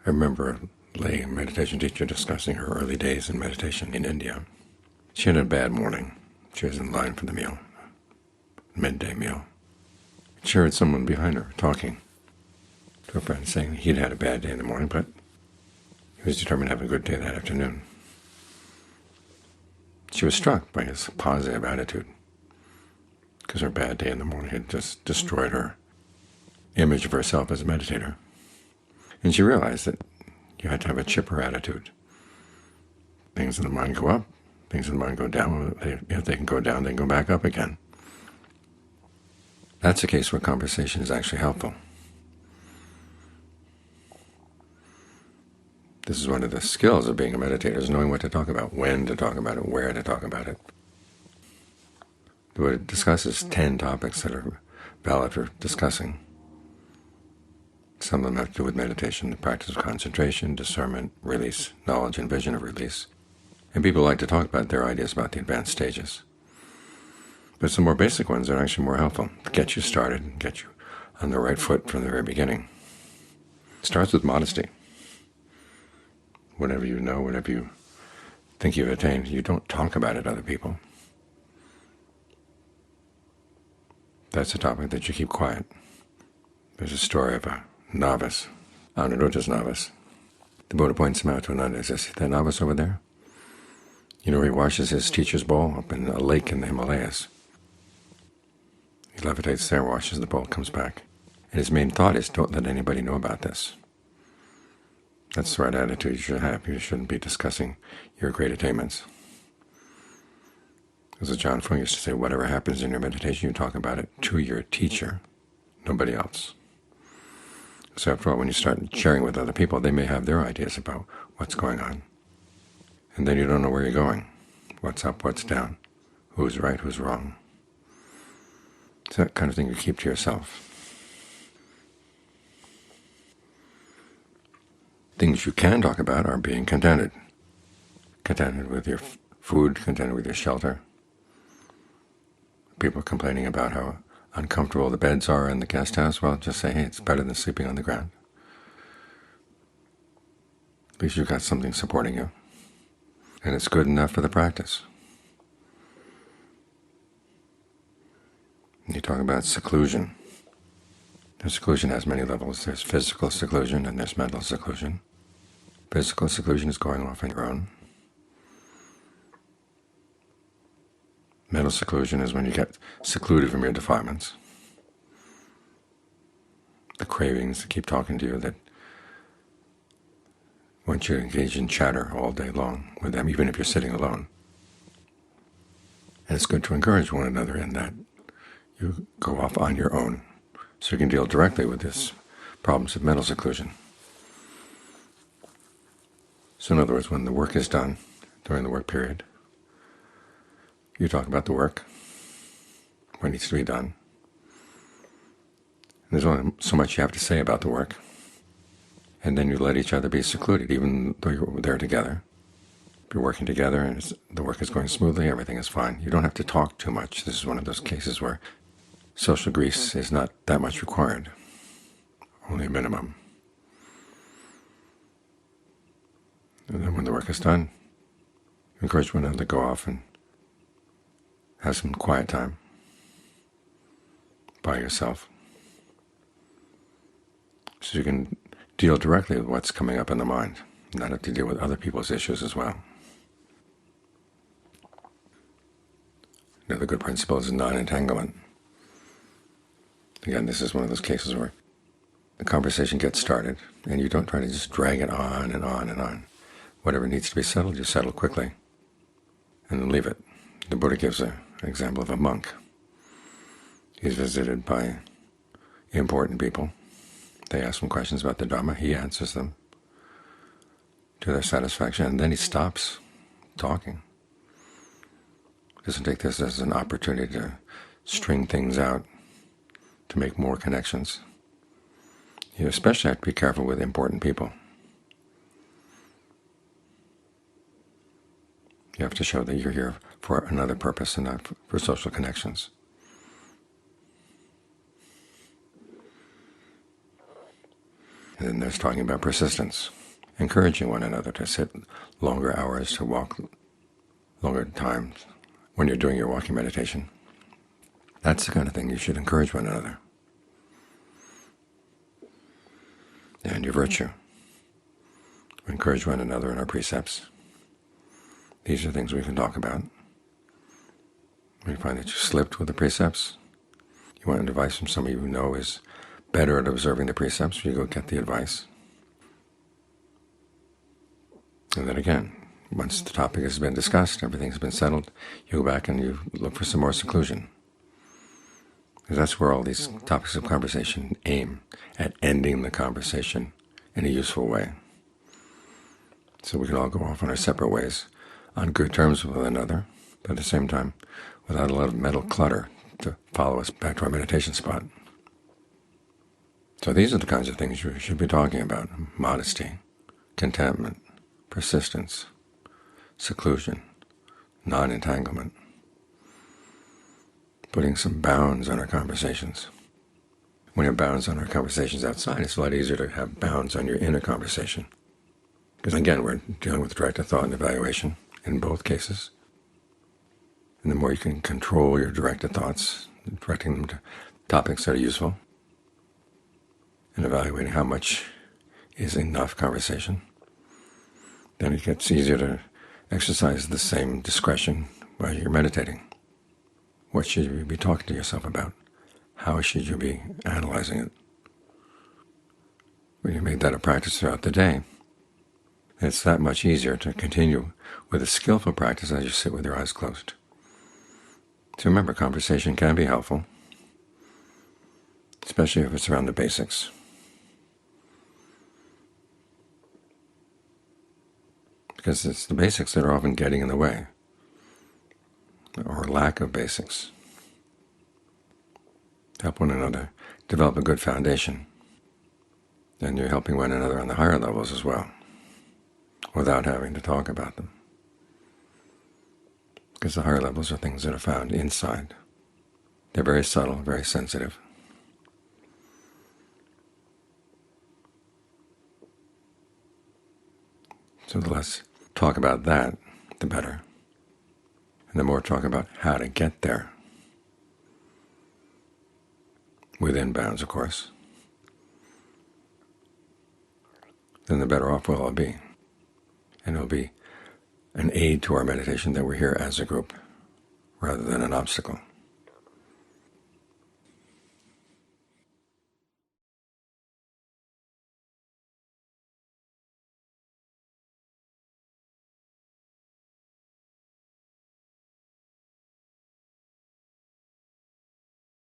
I remember a lay meditation teacher discussing her early days in meditation in India. She had a bad morning. She was in line for the meal, midday meal. She heard someone behind her talking to a friend, saying he'd had a bad day in the morning, but he was determined to have a good day that afternoon. She was struck by his positive attitude, because her bad day in the morning had just destroyed her image of herself as a meditator. And she realized that you had to have a chipper attitude. Things in the mind go up, things in the mind go down. If they can go down, they can go back up again. That's a case where conversation is actually helpful. This is one of the skills of being a meditator, is knowing what to talk about, when to talk about it, where to talk about it. The Buddha discusses 10 topics that are valid for discussing. Some of them have to do with meditation, the practice of concentration, discernment, release, knowledge and vision of release. And people like to talk about their ideas about the advanced stages. But some more basic ones are actually more helpful to get you started and get you on the right foot from the very beginning. It starts with modesty. Whatever you know, whatever you think you've attained, you don't talk about it to other people. That's a topic that you keep quiet. There's a story of a novice, Aniruddha's novice. The Buddha points him out to another. He says, "See that novice over there? You know, he washes his teacher's bowl up in a lake in the Himalayas. He levitates there, washes the bowl, comes back. And his main thought is, don't let anybody know about this." That's the right attitude you should have. You shouldn't be discussing your great attainments. As John Fung used to say, whatever happens in your meditation, you talk about it to your teacher, nobody else. So after all, when you start sharing with other people, they may have their ideas about what's going on. And then you don't know where you're going, what's up, what's down, who's right, who's wrong. It's that kind of thing you keep to yourself. Things you can talk about are being contented. Contented with your food, contented with your shelter. People complaining about how uncomfortable the beds are in the guest house, well, just say, hey, it's better than sleeping on the ground. At least you've got something supporting you. And it's good enough for the practice. You talk about seclusion. The seclusion has many levels. There's physical seclusion and there's mental seclusion. Physical seclusion is going off on your own. Mental seclusion is when you get secluded from your defilements, the cravings that keep talking to you, that want you to engage in chatter all day long with them, even if you're sitting alone. And it's good to encourage one another in that. You go off on your own, so you can deal directly with these problems of mental seclusion. So in other words, when the work is done, during the work period, you talk about the work, what needs to be done. And there's only so much you have to say about the work. And then you let each other be secluded, even though you're there together. If you're working together and the work is going smoothly, everything is fine. You don't have to talk too much. This is one of those cases where social grease is not that much required, only a minimum. And then when the work is done, you encourage one another to go off and have some quiet time by yourself, so you can deal directly with what's coming up in the mind, not have to deal with other people's issues as well. Another good principle is non-entanglement. Again, this is one of those cases where the conversation gets started, and you don't try to just drag it on and on and on. Whatever needs to be settled, you settle quickly, and then leave it. The Buddha gives an example of a monk. He's visited by important people. They ask him questions about the Dhamma. He answers them to their satisfaction, and then he stops talking. He doesn't take this as an opportunity to string things out, to make more connections. You especially have to be careful with important people. You have to show that you're here for another purpose and not for social connections. And then there's talking about persistence, encouraging one another to sit longer hours, to walk longer times when you're doing your walking meditation. That's the kind of thing you should encourage one another. And your virtue. We encourage one another in our precepts. These are things we can talk about. When you find that you slipped with the precepts, you want advice from somebody you know is better at observing the precepts, you go get the advice. And then again, once the topic has been discussed, everything's been settled, you go back and you look for some more seclusion. Because that's where all these topics of conversation aim, at ending the conversation in a useful way. So we can all go off on our separate ways, on good terms with one another, but at the same time, without a lot of mental clutter to follow us back to our meditation spot. So these are the kinds of things you should be talking about: modesty, contentment, persistence, seclusion, non-entanglement, putting some bounds on our conversations. When you have bounds on our conversations outside, it's a lot easier to have bounds on your inner conversation. Because again, we're dealing with directed thought and evaluation in both cases. And the more you can control your directed thoughts, directing them to topics that are useful, and evaluating how much is enough conversation, then it gets easier to exercise the same discretion while you're meditating. What should you be talking to yourself about? How should you be analyzing it? When you made that a practice throughout the day, it's that much easier to continue with a skillful practice as you sit with your eyes closed. So remember, conversation can be helpful, especially if it's around the basics. Because it's the basics that are often getting in the way, or lack of basics. Help one another develop a good foundation. Then you're helping one another on the higher levels as well, without having to talk about them. Because the higher levels are things that are found inside. They're very subtle, very sensitive. So the less talk about that, the better. And the more talk about how to get there. Within bounds, of course. Then the better off we'll all be. And it'll be an aid to our meditation that we're here as a group, rather than an obstacle.